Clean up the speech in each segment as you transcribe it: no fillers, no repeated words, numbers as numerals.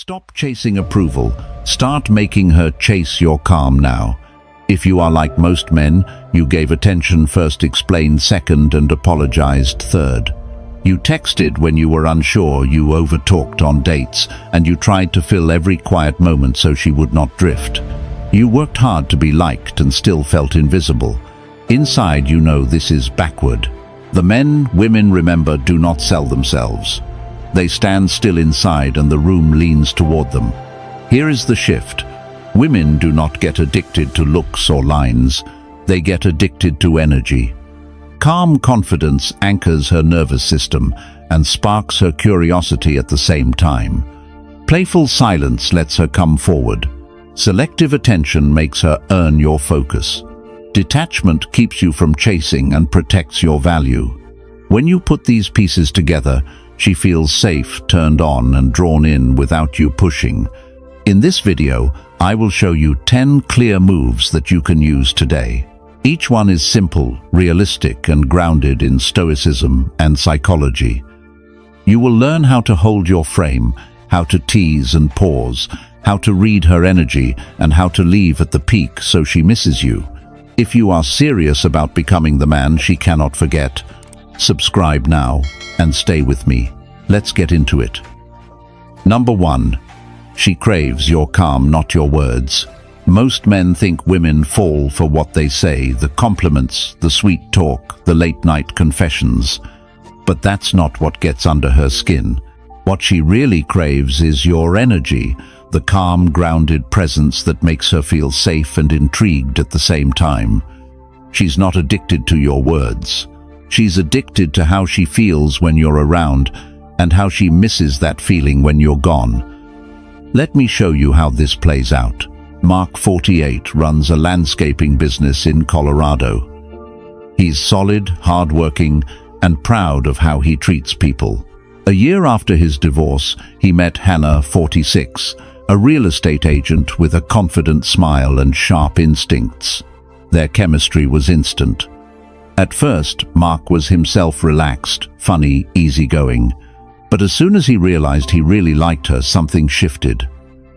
Stop chasing approval. Start making her chase your calm now. If you are like most men, you gave attention first, explained second, and apologized third. You texted when you were unsure, you overtalked on dates, and you tried to fill every quiet moment so she would not drift. You worked hard to be liked and still felt invisible. Inside, you know this is backward. The men women remember do not sell themselves. They stand still inside and the room leans toward them. Here is the shift. Women do not get addicted to looks or lines. They get addicted to energy. Calm confidence anchors her nervous system and sparks her curiosity at the same time. Playful silence lets her come forward. Selective attention makes her earn your focus. Detachment keeps you from chasing and protects your value. When you put these pieces together, she feels safe, turned on, and drawn in without you pushing. In this video, I will show you 10 clear moves that you can use today. Each one is simple, realistic, and grounded in stoicism and psychology. You will learn how to hold your frame, how to tease and pause, how to read her energy, and how to leave at the peak so she misses you. If you are serious about becoming the man she cannot forget, subscribe now and stay with me. Let's get into it. Number 1. She craves your calm, not your words. Most men think women fall for what they say, the compliments, the sweet talk, the late-night confessions. But that's not what gets under her skin. What she really craves is your energy, the calm, grounded presence that makes her feel safe and intrigued at the same time. She's not addicted to your words. She's addicted to how she feels when you're around and how she misses that feeling when you're gone. Let me show you how this plays out. Mark, 48, runs a landscaping business in Colorado. He's solid, hardworking, and proud of how he treats people. A year after his divorce, he met Hannah, 46, a real estate agent with a confident smile and sharp instincts. Their chemistry was instant. At first, Mark was himself, relaxed, funny, easygoing. But as soon as he realized he really liked her, something shifted.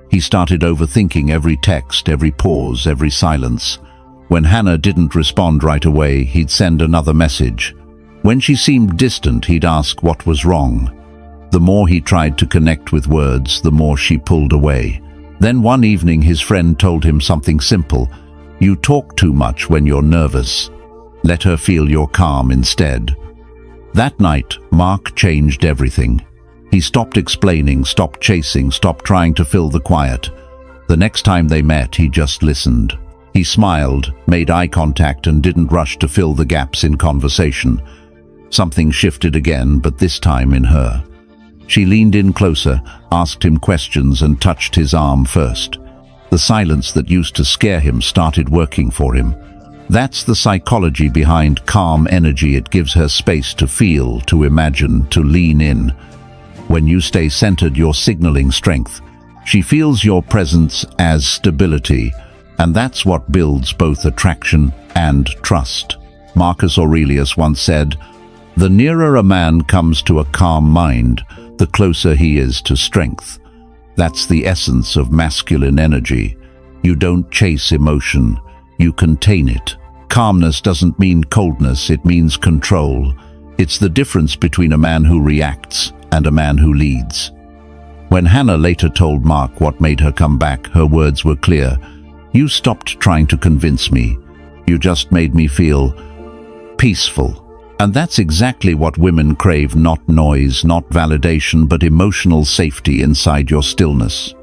He started overthinking every text, every pause, every silence. When Hannah didn't respond right away, he'd send another message. When she seemed distant, he'd ask what was wrong. The more he tried to connect with words, the more she pulled away. Then one evening, his friend told him something simple. You talk too much when you're nervous. Let her feel your calm instead. That night, Mark changed everything. He stopped explaining, stopped chasing, stopped trying to fill the quiet. The next time they met, he just listened. He smiled, made eye contact, and didn't rush to fill the gaps in conversation. Something shifted again, but this time in her. She leaned in closer, asked him questions, and touched his arm first. The silence that used to scare him started working for him. That's the psychology behind calm energy. It gives her space to feel, to imagine, to lean in. When you stay centered, you're signaling strength. She feels your presence as stability, and that's what builds both attraction and trust. Marcus Aurelius once said, "The nearer a man comes to a calm mind, the closer he is to strength." That's the essence of masculine energy. You don't chase emotion, you contain it. Calmness doesn't mean coldness, it means control. It's the difference between a man who reacts and a man who leads. When Hannah later told Mark what made her come back, her words were clear. You stopped trying to convince me. You just made me feel peaceful. And that's exactly what women crave, not noise, not validation, but emotional safety inside your stillness.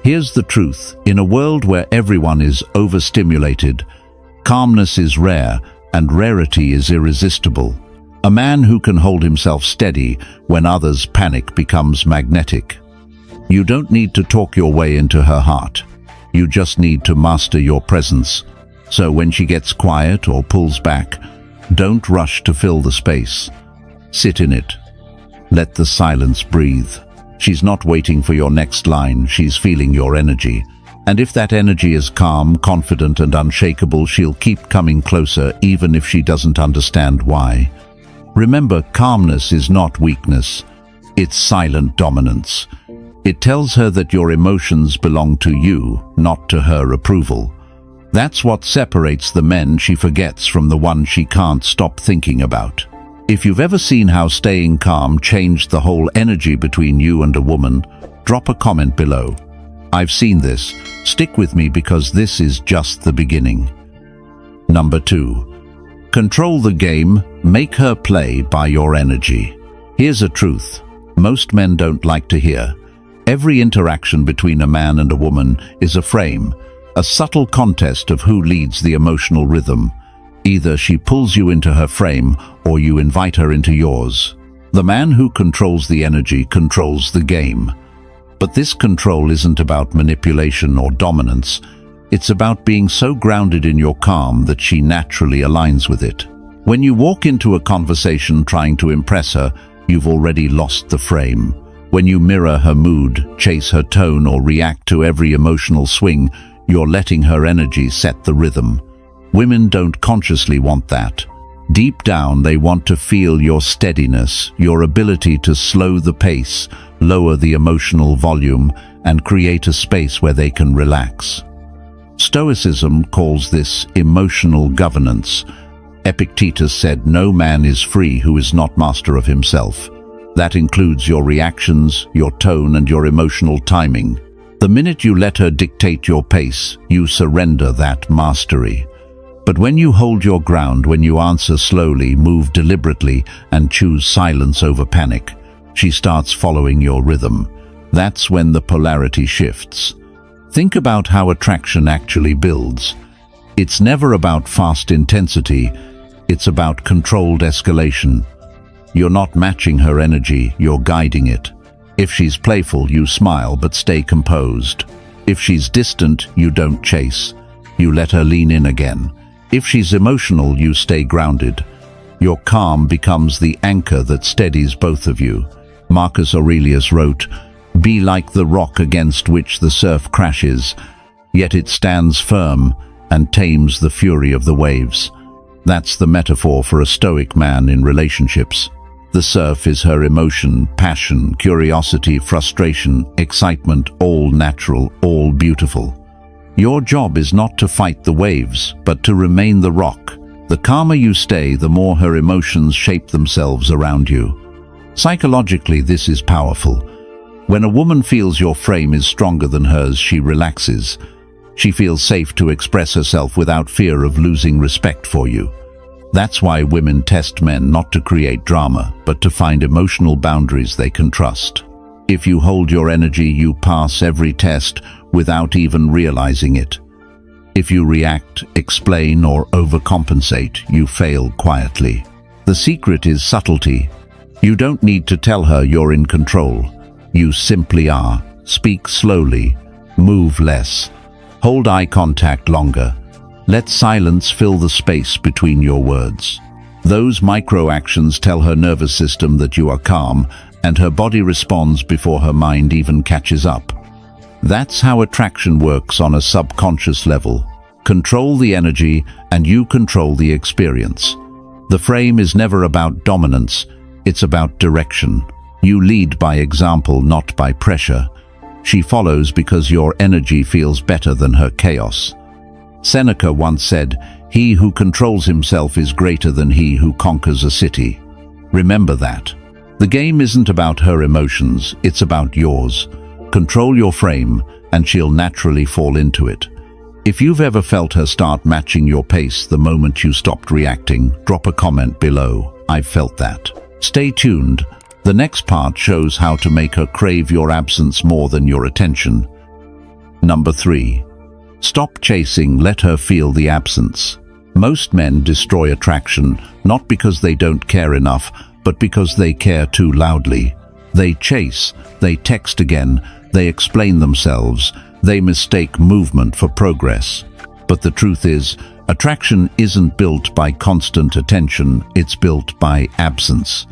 Here's the truth. In a world where everyone is overstimulated, calmness is rare, and rarity is irresistible. A man who can hold himself steady when others panic becomes magnetic. You don't need to talk your way into her heart. You just need to master your presence. So when she gets quiet or pulls back, don't rush to fill the space. Sit in it. Let the silence breathe. She's not waiting for your next line, she's feeling your energy. And if that energy is calm, confident, and unshakable, she'll keep coming closer even if she doesn't understand why. Remember, calmness is not weakness. It's silent dominance. It tells her that your emotions belong to you, not to her approval. That's what separates the men she forgets from the one she can't stop thinking about. If you've ever seen how staying calm changed the whole energy between you and a woman, drop a comment below. I've seen this. Stick with me because this is just the beginning. Number 2. Control the game, make her play by your energy. Here's a truth most men don't like to hear. Every interaction between a man and a woman is a frame, a subtle contest of who leads the emotional rhythm. Either she pulls you into her frame or you invite her into yours. The man who controls the energy controls the game. But this control isn't about manipulation or dominance. It's about being so grounded in your calm that she naturally aligns with it. When you walk into a conversation trying to impress her, you've already lost the frame. When you mirror her mood, chase her tone, or react to every emotional swing, you're letting her energy set the rhythm. Women don't consciously want that. Deep down, they want to feel your steadiness, your ability to slow the pace, lower the emotional volume, and create a space where they can relax. Stoicism calls this emotional governance. Epictetus said, "No man is free who is not master of himself." That includes your reactions, your tone, and your emotional timing. The minute you let her dictate your pace, you surrender that mastery. But when you hold your ground, when you answer slowly, move deliberately, and choose silence over panic, she starts following your rhythm. That's when the polarity shifts. Think about how attraction actually builds. It's never about fast intensity, it's about controlled escalation. You're not matching her energy, you're guiding it. If she's playful, you smile but stay composed. If she's distant, you don't chase. You let her lean in again. If she's emotional, you stay grounded. Your calm becomes the anchor that steadies both of you. Marcus Aurelius wrote, "Be like the rock against which the surf crashes, yet it stands firm and tames the fury of the waves." That's the metaphor for a stoic man in relationships. The surf is her emotion, passion, curiosity, frustration, excitement, all natural, all beautiful. Your job is not to fight the waves, but to remain the rock. The calmer you stay, the more her emotions shape themselves around you. Psychologically, this is powerful. When a woman feels your frame is stronger than hers, she relaxes. She feels safe to express herself without fear of losing respect for you. That's why women test men, not to create drama, but to find emotional boundaries they can trust. If you hold your energy, you pass every test without even realizing it. If you react, explain, or overcompensate, you fail quietly. The secret is subtlety. You don't need to tell her you're in control. You simply are. Speak slowly. Move less. Hold eye contact longer. Let silence fill the space between your words. Those micro-actions tell her nervous system that you are calm, and her body responds before her mind even catches up. That's how attraction works on a subconscious level. Control the energy, and you control the experience. The frame is never about dominance, it's about direction. You lead by example, not by pressure. She follows because your energy feels better than her chaos. Seneca once said, "He who controls himself is greater than he who conquers a city." Remember that. The game isn't about her emotions, it's about yours. Control your frame, and she'll naturally fall into it. If you've ever felt her start matching your pace the moment you stopped reacting, drop a comment below. I've felt that. Stay tuned. The next part shows how to make her crave your absence more than your attention. Number 3. Stop chasing, let her feel the absence. Most men destroy attraction, not because they don't care enough, but because they care too loudly. They chase, they text again, they explain themselves, they mistake movement for progress. But the truth is, attraction isn't built by constant attention, it's built by absence.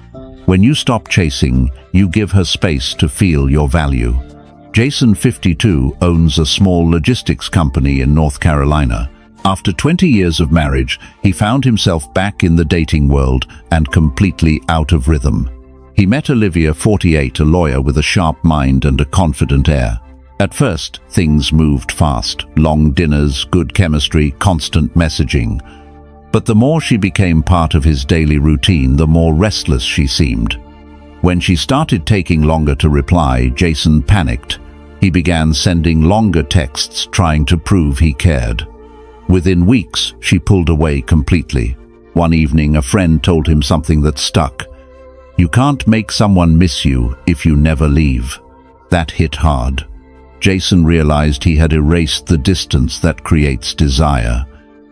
When you stop chasing, you give her space to feel your value. Jason, 52, owns a small logistics company in North Carolina. After 20 years of marriage, he found himself back in the dating world and completely out of rhythm. He met Olivia, 48, a lawyer with a sharp mind and a confident air. At first, things moved fast. Long dinners, good chemistry, constant messaging. But the more she became part of his daily routine, the more restless she seemed. When she started taking longer to reply, Jason panicked. He began sending longer texts, trying to prove he cared. Within weeks, she pulled away completely. One evening, a friend told him something that stuck. "You can't make someone miss you if you never leave." That hit hard. Jason realized he had erased the distance that creates desire.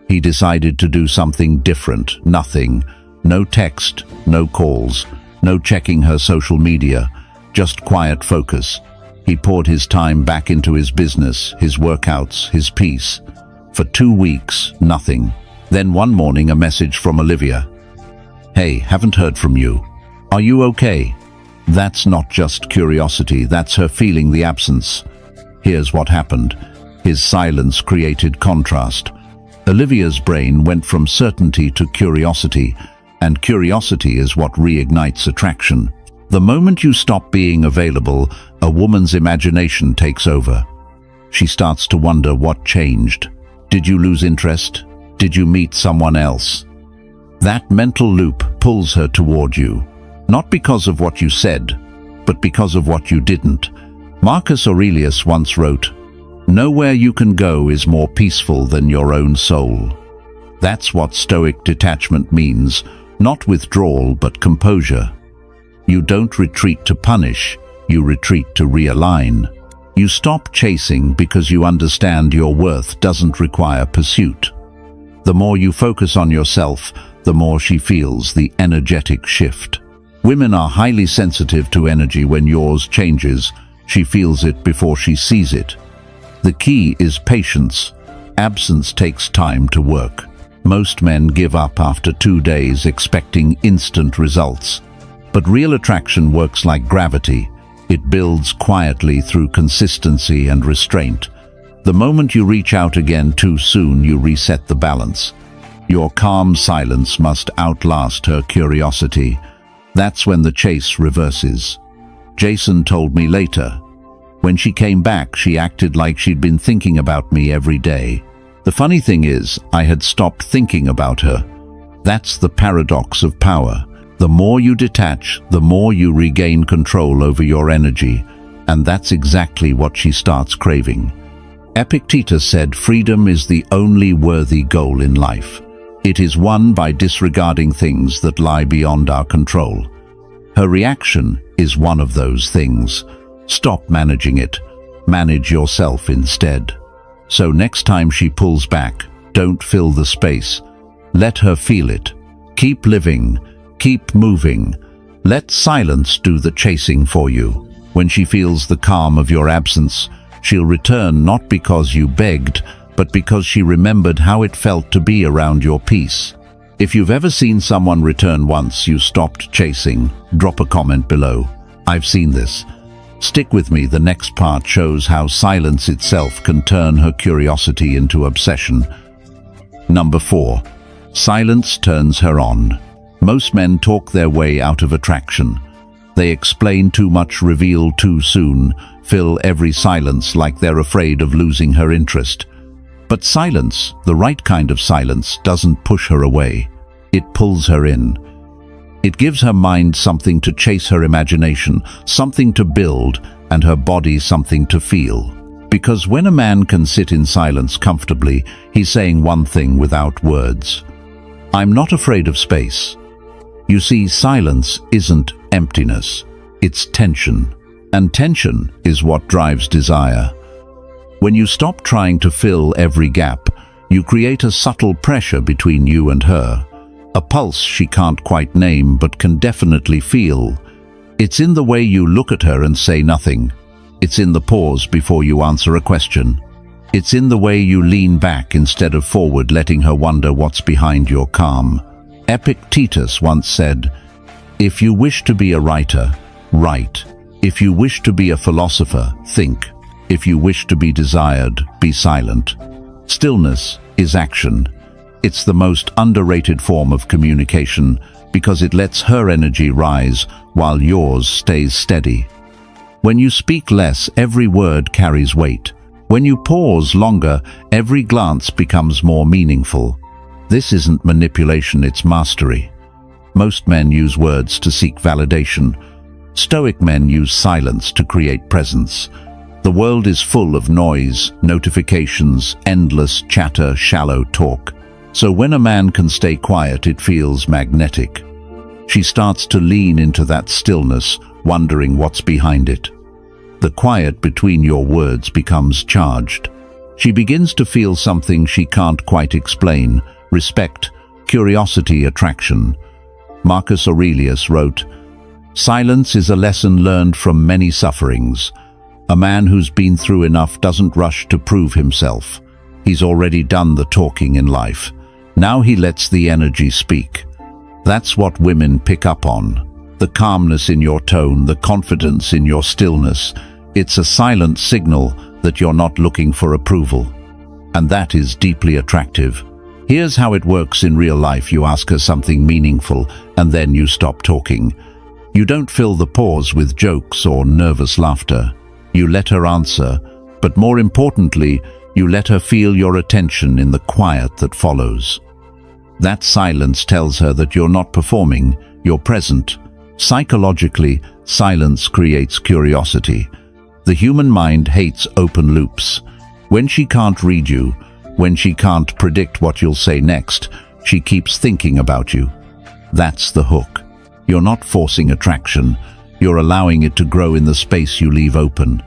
He decided to do something different. Nothing. No text, no calls, no checking her social media, just quiet focus. He poured his time back into his business, his workouts, his peace. For 2 weeks, nothing. Then one morning, a message from Olivia. "Hey, haven't heard from you. Are you okay?" That's not just curiosity, that's her feeling the absence. Here's what happened. His silence created contrast. Olivia's brain went from certainty to curiosity, and curiosity is what reignites attraction. The moment you stop being available, a woman's imagination takes over. She starts to wonder what changed. Did you lose interest? Did you meet someone else? That mental loop pulls her toward you. Not because of what you said, but because of what you didn't. Marcus Aurelius once wrote, "Nowhere you can go is more peaceful than your own soul." That's what stoic detachment means, not withdrawal but composure. You don't retreat to punish, you retreat to realign. You stop chasing because you understand your worth doesn't require pursuit. The more you focus on yourself, the more she feels the energetic shift. Women are highly sensitive to energy. When yours changes, she feels it before she sees it. The key is patience. Absence takes time to work. Most men give up after 2 days expecting instant results. But real attraction works like gravity. It builds quietly through consistency and restraint. The moment you reach out again too soon, you reset the balance. Your calm silence must outlast her curiosity. That's when the chase reverses. Jason told me later. When she came back, she acted like she'd been thinking about me every day. The funny thing is, I had stopped thinking about her. That's the paradox of power. The more you detach, the more you regain control over your energy, and that's exactly what she starts craving. Epictetus said, "Freedom is the only worthy goal in life. It is won by disregarding things that lie beyond our control." Her reaction is one of those things. Stop managing it. Manage yourself instead. So next time she pulls back, don't fill the space. Let her feel it. Keep living. Keep moving. Let silence do the chasing for you. When she feels the calm of your absence, she'll return not because you begged, but because she remembered how it felt to be around your peace. If you've ever seen someone return once you stopped chasing, drop a comment below. I've seen this. Stick with me, the next part shows how silence itself can turn her curiosity into obsession. Number 4. Silence turns her on. Most men talk their way out of attraction. They explain too much, reveal too soon, fill every silence like they're afraid of losing her interest. But silence, the right kind of silence, doesn't push her away. It pulls her in. It gives her mind something to chase, her imagination something to build, and her body something to feel. Because when a man can sit in silence comfortably, he's saying one thing without words. I'm not afraid of space. You see, silence isn't emptiness, it's tension. And tension is what drives desire. When you stop trying to fill every gap, you create a subtle pressure between you and her. A pulse she can't quite name but can definitely feel. It's in the way you look at her and say nothing. It's in the pause before you answer a question. It's in the way you lean back instead of forward, letting her wonder what's behind your calm. Epictetus once said, "If you wish to be a writer, write. If you wish to be a philosopher, think. If you wish to be desired, be silent." Stillness is action. It's the most underrated form of communication because it lets her energy rise while yours stays steady. When you speak less, every word carries weight. When you pause longer, every glance becomes more meaningful. This isn't manipulation, it's mastery. Most men use words to seek validation. Stoic men use silence to create presence. The world is full of noise, notifications, endless chatter, shallow talk. So when a man can stay quiet, it feels magnetic. She starts to lean into that stillness, wondering what's behind it. The quiet between your words becomes charged. She begins to feel something she can't quite explain: respect, curiosity, attraction. Marcus Aurelius wrote, "Silence is a lesson learned from many sufferings. A man who's been through enough doesn't rush to prove himself. He's already done the talking in life. Now he lets the energy speak." That's what women pick up on. The calmness in your tone, the confidence in your stillness. It's a silent signal that you're not looking for approval. And that is deeply attractive. Here's how it works in real life. You ask her something meaningful, and then you stop talking. You don't fill the pause with jokes or nervous laughter. You let her answer, but more importantly, you let her feel your attention in the quiet that follows. That silence tells her that you're not performing, you're present. Psychologically, silence creates curiosity. The human mind hates open loops. When she can't read you, when she can't predict what you'll say next, she keeps thinking about you. That's the hook. You're not forcing attraction, you're allowing it to grow in the space you leave open.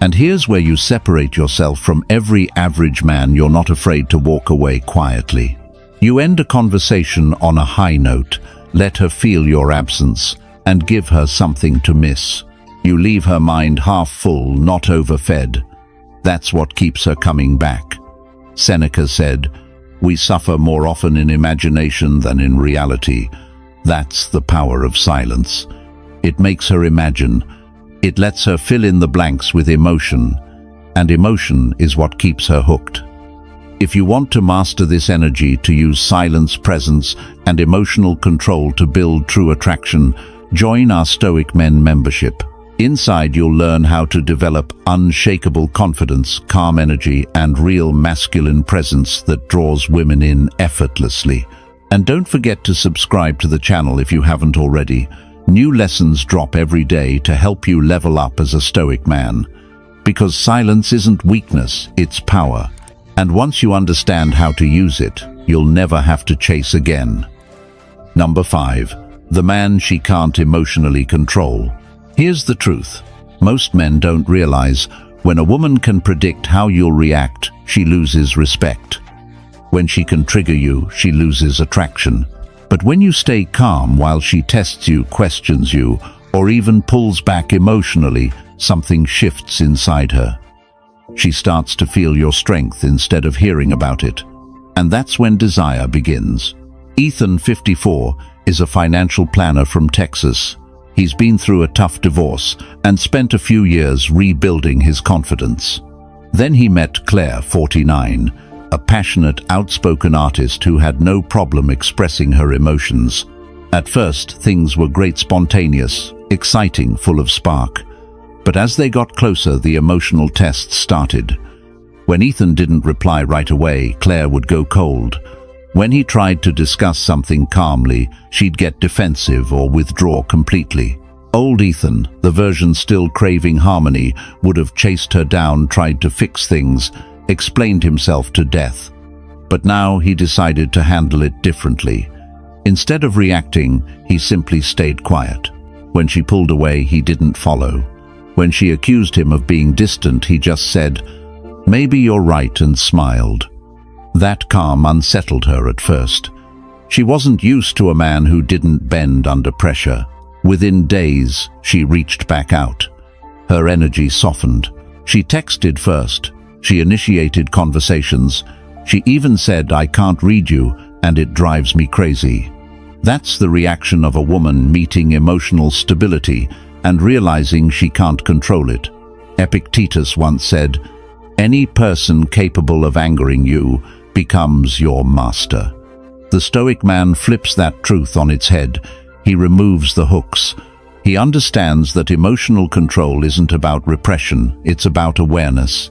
And here's where you separate yourself from every average man. You're not afraid to walk away quietly. You end a conversation on a high note, let her feel your absence, and give her something to miss. You leave her mind half full, not overfed. That's what keeps her coming back. Seneca said, "We suffer more often in imagination than in reality." That's the power of silence. It makes her imagine. It lets her fill in the blanks with emotion. And emotion is what keeps her hooked. If you want to master this energy, to use silence, presence, and emotional control to build true attraction, join our Stoic Men membership. Inside, you'll learn how to develop unshakable confidence, calm energy, and real masculine presence that draws women in effortlessly. And don't forget to subscribe to the channel if you haven't already. New lessons drop every day to help you level up as a Stoic man. Because silence isn't weakness, it's power. And once you understand how to use it, you'll never have to chase again. Number 5. The man she can't emotionally control. Here's the truth. Most men don't realize when a woman can predict how you'll react, she loses respect. When she can trigger you, she loses attraction. But when you stay calm while she tests you, questions you, or even pulls back emotionally, something shifts inside her. She starts to feel your strength instead of hearing about it. And that's when desire begins. Ethan, 54, is a financial planner from Texas. He's been through a tough divorce and spent a few years rebuilding his confidence. Then he met Claire, 49, a passionate, outspoken artist who had no problem expressing her emotions. At first, things were great, spontaneous, exciting, full of spark. But as they got closer, the emotional tests started. When Ethan didn't reply right away, Claire would go cold. When he tried to discuss something calmly, she'd get defensive or withdraw completely. Old Ethan, the version still craving harmony, would have chased her down, tried to fix things, explained himself to death. But now he decided to handle it differently. Instead of reacting, he simply stayed quiet. When she pulled away, he didn't follow. When she accused him of being distant, he just said, "Maybe you're right," and smiled. That calm unsettled her at first. She wasn't used to a man who didn't bend under pressure. Within days, she reached back out. Her energy softened. She texted first. She initiated conversations. She even said, "I can't read you, and it drives me crazy." That's the reaction of a woman meeting emotional stability and realizing she can't control it. Epictetus once said, "Any person capable of angering you becomes your master. The Stoic man flips that truth on its head. He removes the hooks. He understands that emotional control isn't about repression, it's about awareness.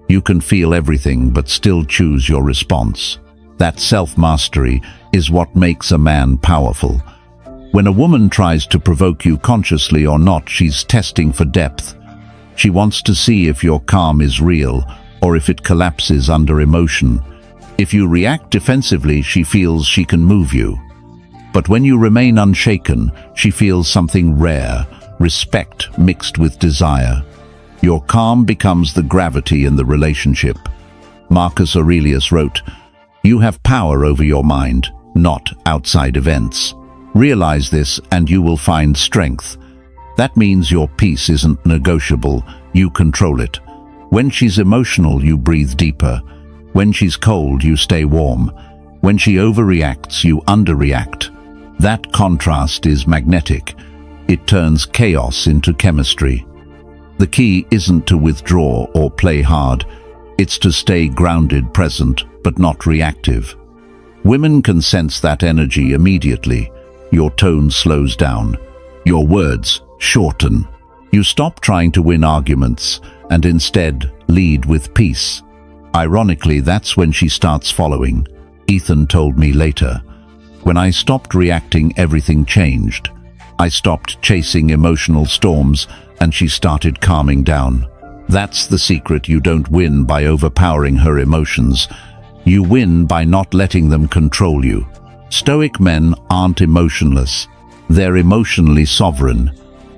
You can feel everything but still choose your response. That self-mastery is what makes a man powerful. When a woman tries to provoke you consciously or not, she's testing for depth. She wants to see if your calm is real or if it collapses under emotion. If you react defensively, she feels she can move you. But when you remain unshaken, she feels something rare, respect mixed with desire. Your calm becomes the gravity in the relationship. Marcus Aurelius wrote, "You have power over your mind, not outside events. Realize this and you will find strength." That means your peace isn't negotiable, you control it. When she's emotional, you breathe deeper. When she's cold, you stay warm. When she overreacts, you underreact. That contrast is magnetic. It turns chaos into chemistry. The key isn't to withdraw or play hard. It's to stay grounded, present, but not reactive. Women can sense that energy immediately. Your tone slows down. Your words shorten. You stop trying to win arguments and instead lead with peace. Ironically, that's when she starts following. Ethan told me later, "When I stopped reacting, everything changed. I stopped chasing emotional storms and she started calming down." That's the secret. You don't win by overpowering her emotions. You win by not letting them control you. Stoic men aren't emotionless. They're emotionally sovereign.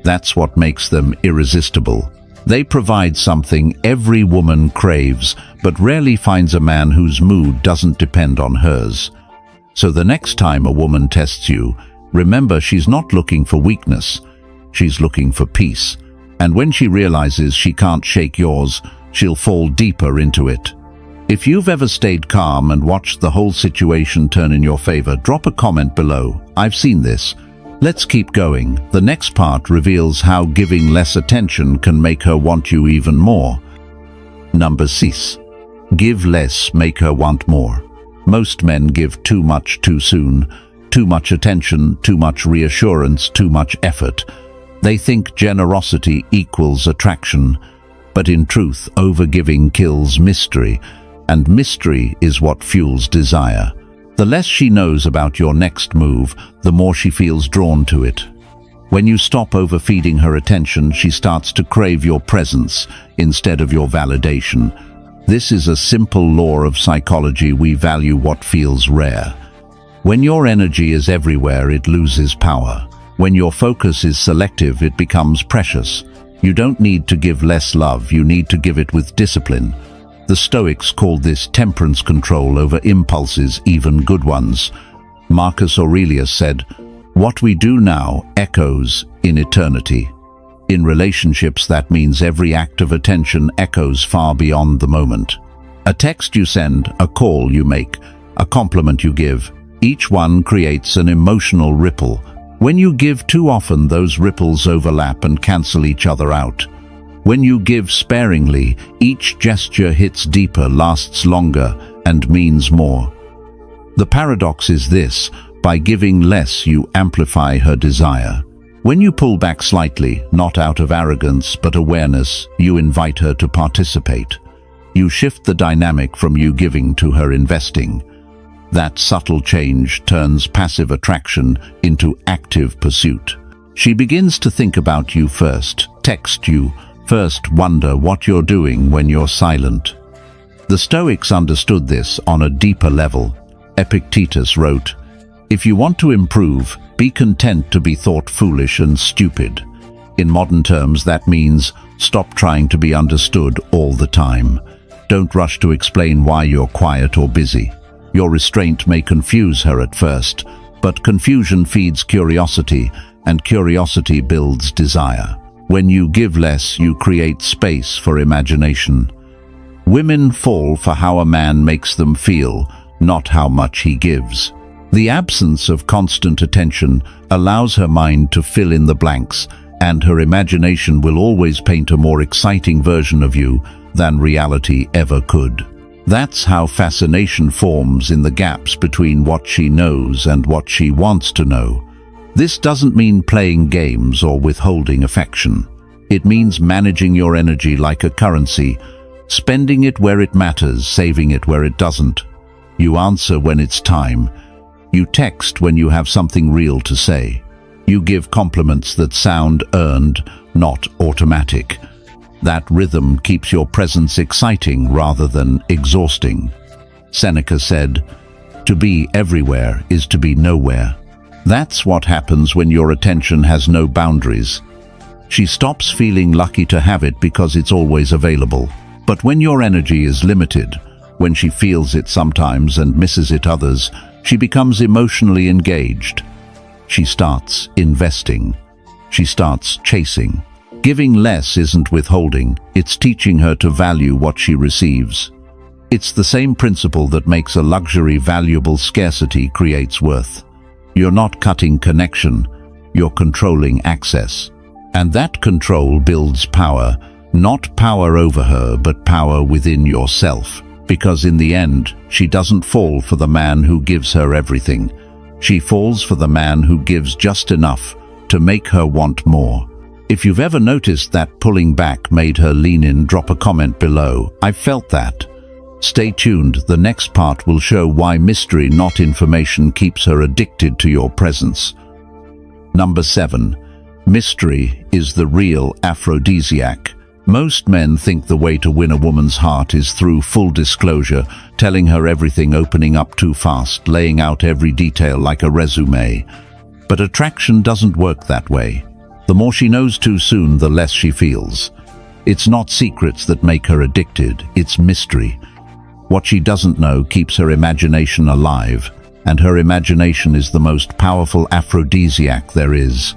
That's what makes them irresistible. They provide something every woman craves, but rarely finds a man whose mood doesn't depend on hers. So the next time a woman tests you, remember she's not looking for weakness. She's looking for peace. And when she realizes she can't shake yours, she'll fall deeper into it. If you've ever stayed calm and watched the whole situation turn in your favor, drop a comment below. I've seen this. Let's keep going. The next part reveals how giving less attention can make her want you even more. Number 6. Give less, make her want more. Most men give too much too soon. Too much attention, too much reassurance, too much effort. They think generosity equals attraction. But in truth, overgiving kills mystery. And mystery is what fuels desire. The less she knows about your next move, the more she feels drawn to it. When you stop overfeeding her attention, she starts to crave your presence instead of your validation. This is a simple law of psychology. We value what feels rare. When your energy is everywhere, it loses power. When your focus is selective, it becomes precious. You don't need to give less love, you need to give it with discipline. The Stoics called this temperance, control over impulses, even good ones. Marcus Aurelius said, "What we do now echoes in eternity." In relationships, that means every act of attention echoes far beyond the moment. A text you send, a call you make, a compliment you give, each one creates an emotional ripple. When you give too often, those ripples overlap and cancel each other out. When you give sparingly, each gesture hits deeper, lasts longer, and means more. The paradox is this: by giving less, you amplify her desire. When you pull back slightly, not out of arrogance but awareness, you invite her to participate. You shift the dynamic from you giving to her investing. That subtle change turns passive attraction into active pursuit. She begins to think about you first, text you first, wonder what you're doing when you're silent. The Stoics understood this on a deeper level. Epictetus wrote, "If you want to improve, be content to be thought foolish and stupid." In modern terms, that means stop trying to be understood all the time. Don't rush to explain why you're quiet or busy. Your restraint may confuse her at first, but confusion feeds curiosity, and curiosity builds desire. When you give less, you create space for imagination. Women fall for how a man makes them feel, not how much he gives. The absence of constant attention allows her mind to fill in the blanks, and her imagination will always paint a more exciting version of you than reality ever could. That's how fascination forms in the gaps between what she knows and what she wants to know. This doesn't mean playing games or withholding affection. It means managing your energy like a currency, spending it where it matters, saving it where it doesn't. You answer when it's time. You text when you have something real to say. You give compliments that sound earned, not automatic. That rhythm keeps your presence exciting rather than exhausting. Seneca said, "To be everywhere is to be nowhere." That's what happens when your attention has no boundaries. She stops feeling lucky to have it because it's always available. But when your energy is limited, when she feels it sometimes and misses it others, she becomes emotionally engaged. She starts investing. She starts chasing. Giving less isn't withholding, it's teaching her to value what she receives. It's the same principle that makes a luxury valuable. Scarcity creates worth. You're not cutting connection, you're controlling access. And that control builds power, not power over her, but power within yourself. Because in the end, she doesn't fall for the man who gives her everything. She falls for the man who gives just enough to make her want more. If you've ever noticed that pulling back made her lean in, drop a comment below. I've felt that. Stay tuned, the next part will show why mystery, not information, keeps her addicted to your presence. Number 7. Mystery is the real aphrodisiac. Most men think the way to win a woman's heart is through full disclosure, telling her everything, opening up too fast, laying out every detail like a resume. But attraction doesn't work that way. The more she knows too soon, the less she feels. It's not secrets that make her addicted, it's mystery. What she doesn't know keeps her imagination alive, and her imagination is the most powerful aphrodisiac there is.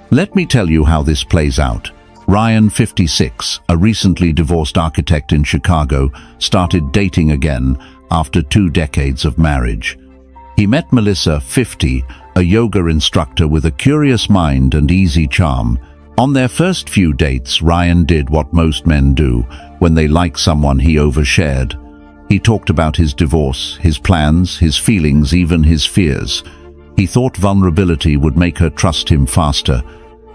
Let me tell you how this plays out. Ryan, 56, a recently divorced architect in Chicago, started dating again after 2 decades of marriage. He met Melissa, 50, a yoga instructor with a curious mind and easy charm. On their first few dates, Ryan did what most men do. When they like someone, he overshared. He talked about his divorce, his plans, his feelings, even his fears. He thought vulnerability would make her trust him faster.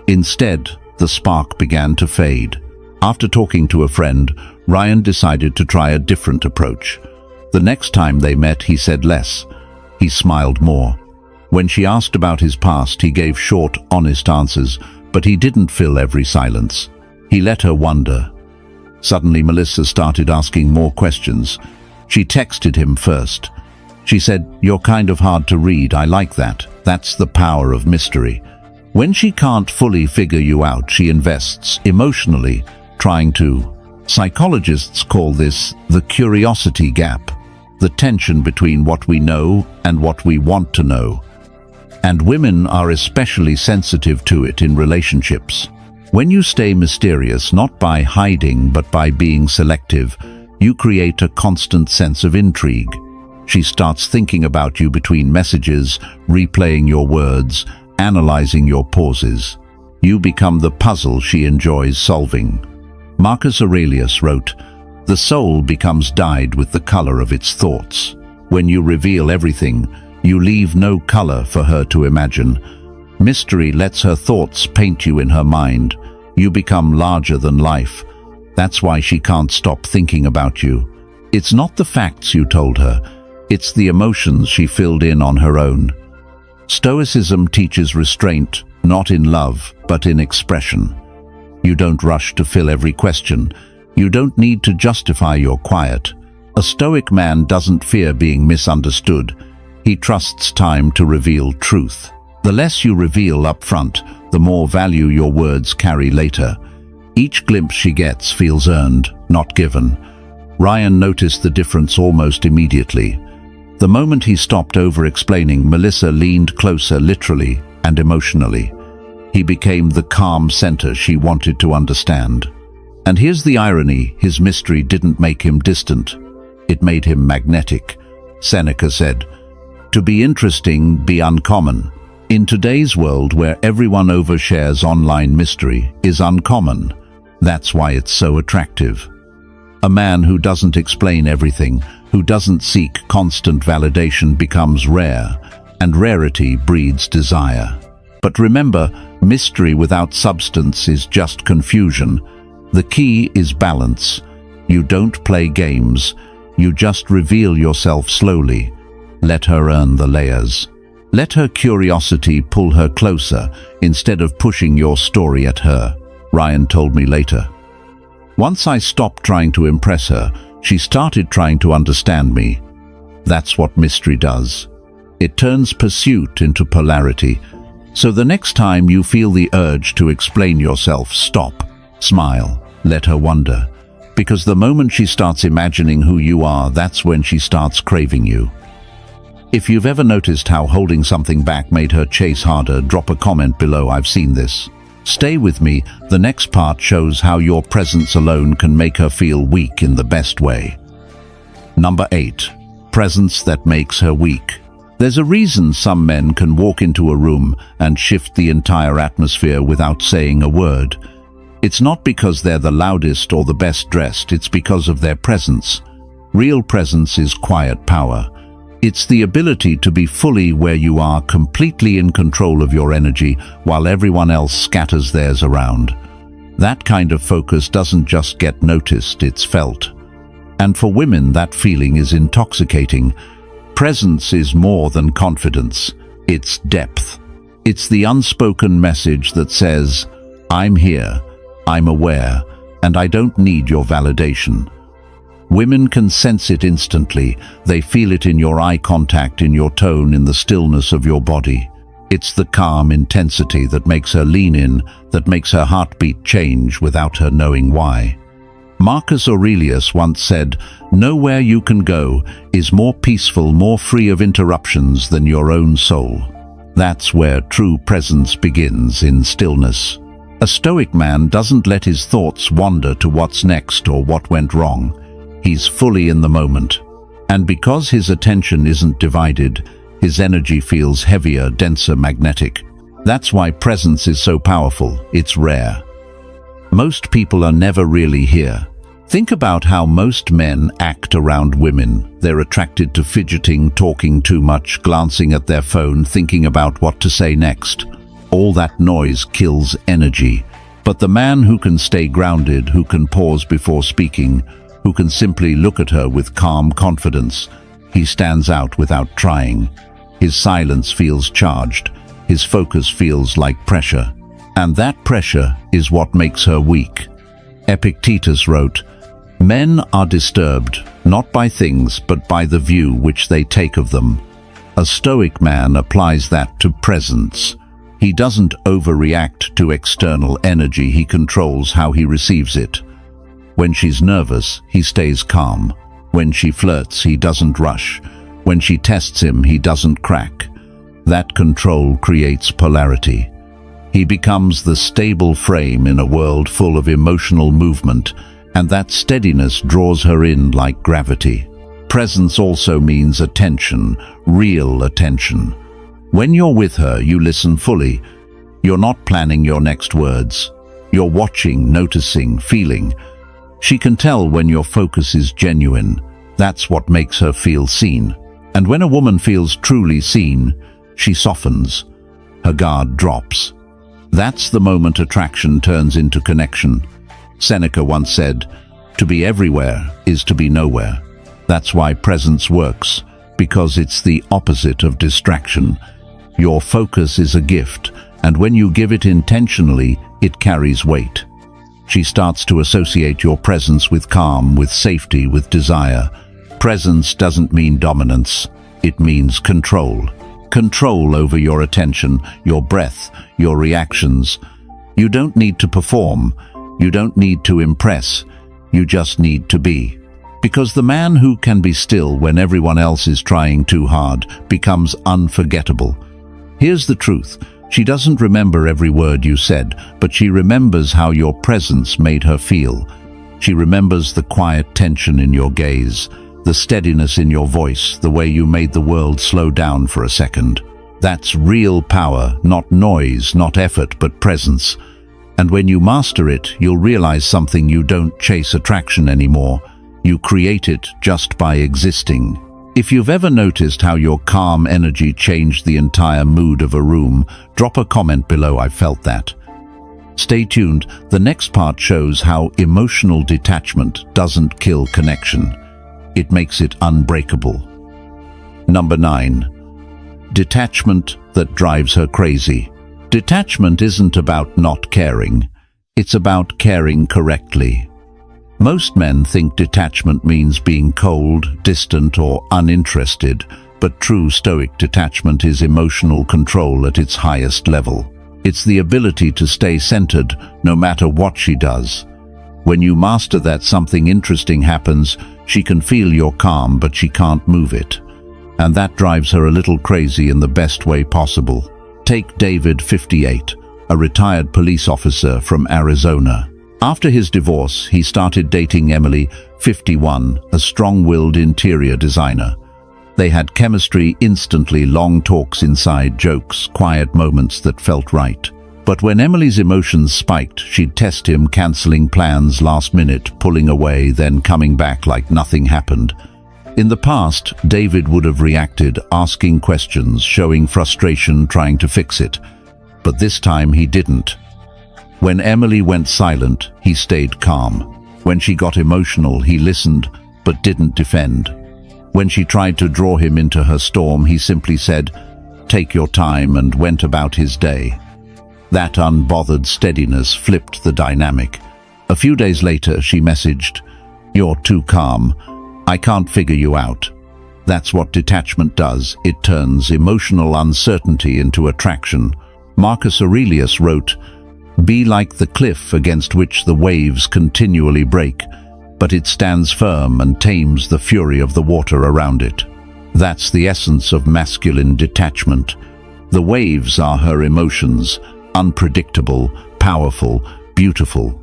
Instead, the spark began to fade. After talking to a friend, Ryan decided to try a different approach. The next time they met, he said less. He smiled more. When she asked about his past, he gave short, honest answers, but he didn't fill every silence. He let her wonder. Suddenly, Melissa started asking more questions. She texted him first. She said, "You're kind of hard to read, I like that." That's the power of mystery. When she can't fully figure you out, she invests emotionally, trying to. Psychologists call this the curiosity gap, the tension between what we know and what we want to know. And women are especially sensitive to it in relationships. When you stay mysterious, not by hiding but by being selective, you create a constant sense of intrigue. She starts thinking about you between messages, replaying your words, analyzing your pauses. You become the puzzle she enjoys solving. Marcus Aurelius wrote, "The soul becomes dyed with the color of its thoughts." When you reveal everything, you leave no color for her to imagine. Mystery lets her thoughts paint you in her mind. You become larger than life. That's why she can't stop thinking about you. It's not the facts you told her, it's the emotions she filled in on her own. Stoicism teaches restraint, not in love, but in expression. You don't rush to fill every question. You don't need to justify your quiet. A stoic man doesn't fear being misunderstood. He trusts time to reveal truth. The less you reveal up front, the more value your words carry later. Each glimpse she gets feels earned, not given. Ryan noticed the difference almost immediately. The moment he stopped over-explaining, Melissa leaned closer, literally and emotionally. He became the calm center she wanted to understand. And here's the irony, his mystery didn't make him distant. It made him magnetic. Seneca said, "To be interesting, be uncommon." In today's world where everyone overshares, online mystery is uncommon. That's why it's so attractive. A man who doesn't explain everything, who doesn't seek constant validation becomes rare, and rarity breeds desire. But remember, mystery without substance is just confusion. The key is balance. You don't play games. You just reveal yourself slowly. Let her earn the layers. Let her curiosity pull her closer instead of pushing your story at her, Ryan told me later. Once I stopped trying to impress her, she started trying to understand me. That's what mystery does. It turns pursuit into polarity. So the next time you feel the urge to explain yourself, stop, smile, let her wonder. Because the moment she starts imagining who you are, that's when she starts craving you. If you've ever noticed how holding something back made her chase harder, drop a comment below. I've seen this. Stay with me. The next part shows how your presence alone can make her feel weak in the best way. Number 8. Presence that makes her weak. There's a reason some men can walk into a room and shift the entire atmosphere without saying a word. It's not because they're the loudest or the best dressed, it's because of their presence. Real presence is quiet power. It's the ability to be fully where you are, completely in control of your energy, while everyone else scatters theirs around. That kind of focus doesn't just get noticed, it's felt. And for women, that feeling is intoxicating. Presence is more than confidence. It's depth. It's the unspoken message that says, I'm here, I'm aware, and I don't need your validation. Women can sense it instantly. They feel it in your eye contact, in your tone, in the stillness of your body. It's the calm intensity that makes her lean in, that makes her heartbeat change without her knowing why. Marcus Aurelius once said, "Nowhere you can go is more peaceful, more free of interruptions than your own soul." That's where true presence begins, in stillness. A stoic man doesn't let his thoughts wander to what's next or what went wrong. He's fully in the moment. And because his attention isn't divided, his energy feels heavier, denser, magnetic. That's why presence is so powerful. It's rare. Most people are never really here. Think about how most men act around women. They're attracted to fidgeting, talking too much, glancing at their phone, thinking about what to say next. All that noise kills energy. But the man who can stay grounded, who can pause before speaking, who can simply look at her with calm confidence, he stands out without trying. His silence feels charged. His focus feels like pressure. And that pressure is what makes her weak. Epictetus wrote, "Men are disturbed, not by things, but by the view which they take of them." A stoic man applies that to presence. He doesn't overreact to external energy, he controls how he receives it. When she's nervous, he stays calm. When she flirts, he doesn't rush. When she tests him, he doesn't crack. That control creates polarity. He becomes the stable frame in a world full of emotional movement, and that steadiness draws her in like gravity. Presence also means attention, real attention. When you're with her, you listen fully. You're not planning your next words. You're watching, noticing, feeling. She can tell when your focus is genuine. That's what makes her feel seen. And when a woman feels truly seen, she softens. Her guard drops. That's the moment attraction turns into connection. Seneca once said, "To be everywhere is to be nowhere." That's why presence works, because it's the opposite of distraction. Your focus is a gift, and when you give it intentionally, it carries weight. She starts to associate your presence with calm, with safety, with desire. Presence doesn't mean dominance. It means control. Control over your attention, your breath, your reactions. You don't need to perform. You don't need to impress. You just need to be. Because the man who can be still when everyone else is trying too hard becomes unforgettable. Here's the truth. She doesn't remember every word you said, but she remembers how your presence made her feel. She remembers the quiet tension in your gaze, the steadiness in your voice, the way you made the world slow down for a second. That's real power, not noise, not effort, but presence. And when you master it, you'll realize something: you don't chase attraction anymore. You create it just by existing. If you've ever noticed how your calm energy changed the entire mood of a room, drop a comment below. I felt that. Stay tuned. The next part shows how emotional detachment doesn't kill connection. It makes it unbreakable. Number 9. Detachment that drives her crazy. Detachment isn't about not caring. It's about caring correctly. Most men think detachment means being cold, distant, or uninterested, but true stoic detachment is emotional control at its highest level. It's the ability to stay centered no matter what she does. When you master that, something interesting happens. She can feel your calm, but she can't move it. And that drives her a little crazy in the best way possible. Take David, 58, a retired police officer from Arizona. After his divorce, he started dating Emily, 51, a strong-willed interior designer. They had chemistry instantly, long talks, inside jokes, quiet moments that felt right. But when Emily's emotions spiked, she'd test him, canceling plans last minute, pulling away, then coming back like nothing happened. In the past, David would have reacted, asking questions, showing frustration, trying to fix it. But this time he didn't. When Emily went silent, he stayed calm. When she got emotional, he listened, but didn't defend. When she tried to draw him into her storm, he simply said, "Take your time," and went about his day. That unbothered steadiness flipped the dynamic. A few days later, she messaged, "You're too calm. I can't figure you out." That's what detachment does. It turns emotional uncertainty into attraction. Marcus Aurelius wrote, "Be like the cliff against which the waves continually break, but it stands firm and tames the fury of the water around it." That's the essence of masculine detachment. The waves are her emotions, unpredictable, powerful, beautiful.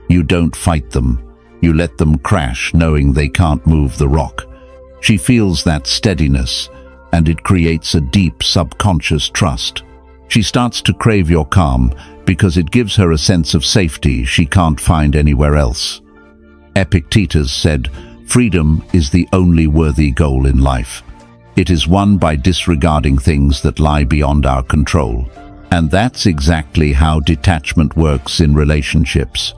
You don't fight them. You let them crash, knowing they can't move the rock. She feels that steadiness, and it creates a deep subconscious trust. She starts to crave your calm because it gives her a sense of safety she can't find anywhere else. Epictetus said, "Freedom is the only worthy goal in life. It is won by disregarding things that lie beyond our control." And that's exactly how detachment works in relationships.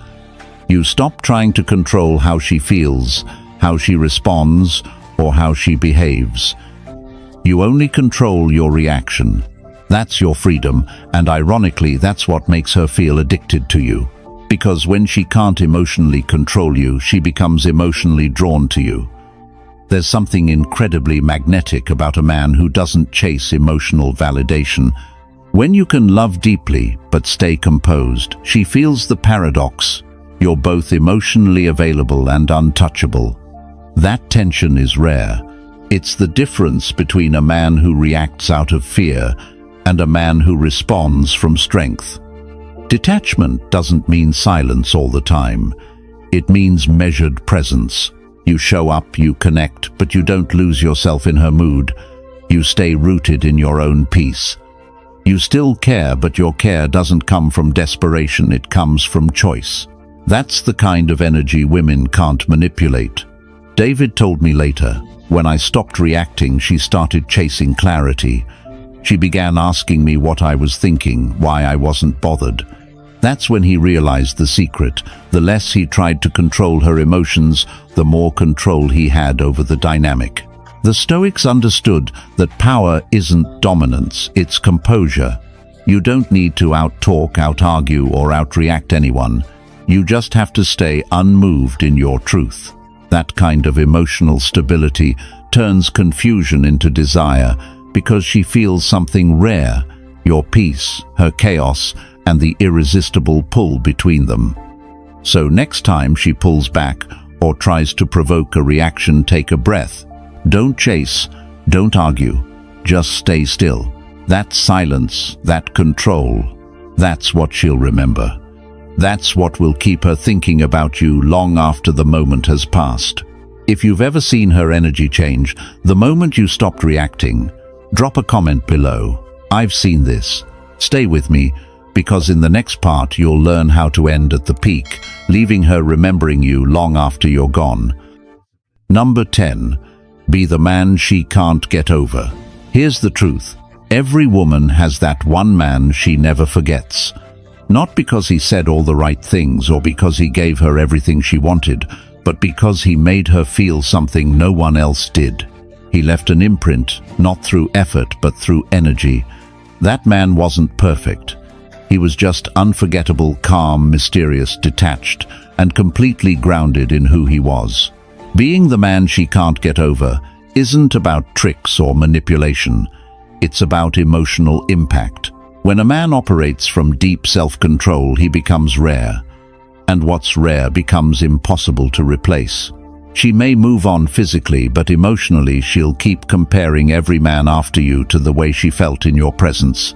You stop trying to control how she feels, how she responds, or how she behaves. You only control your reaction. That's your freedom, and ironically, that's what makes her feel addicted to you. Because when she can't emotionally control you, she becomes emotionally drawn to you. There's something incredibly magnetic about a man who doesn't chase emotional validation. When you can love deeply but stay composed, she feels the paradox. You're both emotionally available and untouchable. That tension is rare. It's the difference between a man who reacts out of fear and a man who responds from strength. Detachment doesn't mean silence all the time. It means measured presence. You show up, you connect, but you don't lose yourself in her mood. You stay rooted in your own peace. You still care, but your care doesn't come from desperation, it comes from choice. That's the kind of energy women can't manipulate. David told me later, when I stopped reacting, she started chasing clarity. She began asking me what I was thinking, why I wasn't bothered. That's when he realized the secret. The less he tried to control her emotions, the more control he had over the dynamic. The Stoics understood that power isn't dominance, it's composure. You don't need to out-talk, out-argue, or out-react anyone. You just have to stay unmoved in your truth. That kind of emotional stability turns confusion into desire because she feels something rare, your peace, her chaos, and the irresistible pull between them. So next time she pulls back or tries to provoke a reaction, take a breath. Don't chase, don't argue, just stay still. That silence, that control, that's what she'll remember. That's what will keep her thinking about you long after the moment has passed. If you've ever seen her energy change, the moment you stopped reacting, drop a comment below. I've seen this. Stay with me, because in the next part you'll learn how to end at the peak, leaving her remembering you long after you're gone. Number 10. Be the man she can't get over. Here's the truth. Every woman has that one man she never forgets. Not because he said all the right things or because he gave her everything she wanted, but because he made her feel something no one else did. He left an imprint, not through effort but through energy. That man wasn't perfect. He was just unforgettable, calm, mysterious, detached, and completely grounded in who he was. Being the man she can't get over isn't about tricks or manipulation. It's about emotional impact. When a man operates from deep self-control, he becomes rare. And what's rare becomes impossible to replace. She may move on physically, but emotionally she'll keep comparing every man after you to the way she felt in your presence.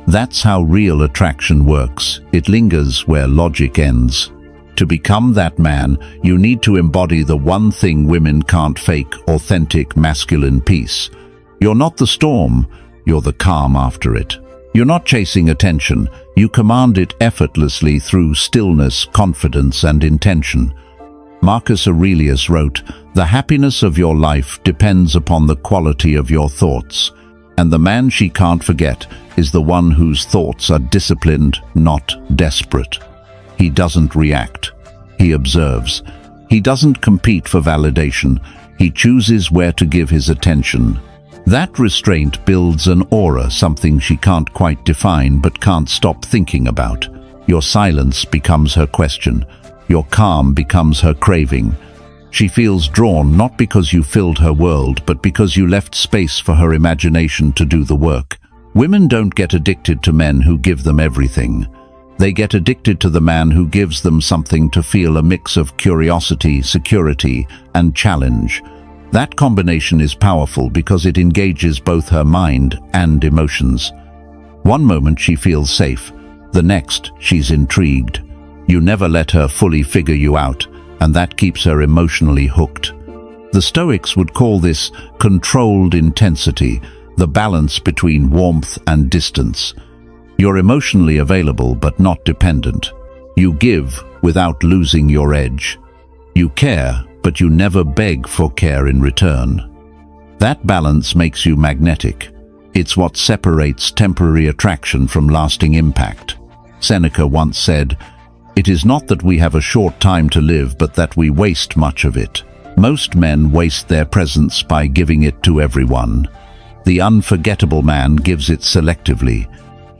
That's how real attraction works. It lingers where logic ends. To become that man, you need to embody the one thing women can't fake: authentic masculine peace. You're not the storm, you're the calm after it. You're not chasing attention, you command it effortlessly through stillness, confidence, and intention. Marcus Aurelius wrote, "The happiness of your life depends upon the quality of your thoughts." And the man she can't forget is the one whose thoughts are disciplined, not desperate. He doesn't react. He observes. He doesn't compete for validation. He chooses where to give his attention. That restraint builds an aura, something she can't quite define but can't stop thinking about. Your silence becomes her question. Your calm becomes her craving. She feels drawn not because you filled her world, but because you left space for her imagination to do the work. Women don't get addicted to men who give them everything. They get addicted to the man who gives them something to feel, a mix of curiosity, security, and challenge. That combination is powerful because it engages both her mind and emotions. One moment she feels safe, the next she's intrigued. You never let her fully figure you out, and that keeps her emotionally hooked. The Stoics would call this controlled intensity, the balance between warmth and distance. You're emotionally available but not dependent. You give without losing your edge. You care, but you never beg for care in return. That balance makes you magnetic. It's what separates temporary attraction from lasting impact. Seneca once said, "It is not that we have a short time to live, but that we waste much of it." Most men waste their presence by giving it to everyone. The unforgettable man gives it selectively.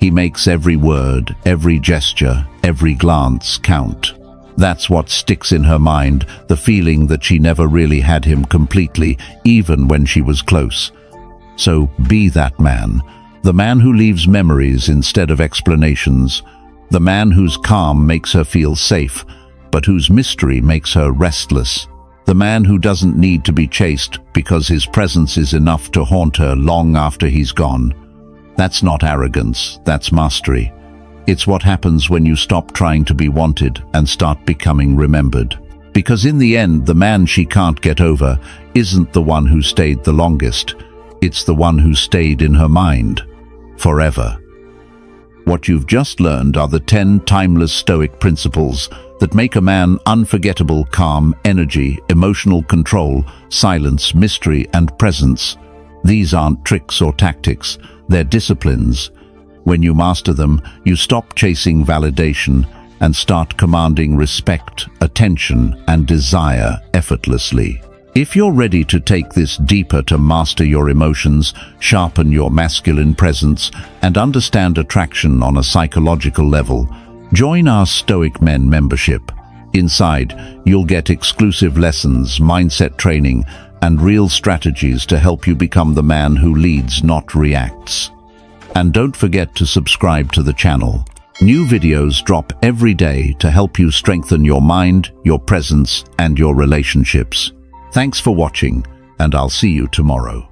He makes every word, every gesture, every glance count. That's what sticks in her mind, the feeling that she never really had him completely, even when she was close. So be that man, the man who leaves memories instead of explanations, the man whose calm makes her feel safe, but whose mystery makes her restless. The man who doesn't need to be chased because his presence is enough to haunt her long after he's gone. That's not arrogance, that's mastery. It's what happens when you stop trying to be wanted and start becoming remembered. Because in the end, the man she can't get over isn't the one who stayed the longest. It's the one who stayed in her mind forever. What you've just learned are the 10 timeless Stoic principles that make a man unforgettable: calm, energy, emotional control, silence, mystery, and presence. These aren't tricks or tactics, they're disciplines. When you master them, you stop chasing validation and start commanding respect, attention, and desire effortlessly. If you're ready to take this deeper, to master your emotions, sharpen your masculine presence, and understand attraction on a psychological level, join our Stoic Men membership. Inside, you'll get exclusive lessons, mindset training, and real strategies to help you become the man who leads, not reacts. And don't forget to subscribe to the channel. New videos drop every day to help you strengthen your mind, your presence, and your relationships. Thanks for watching, and I'll see you tomorrow.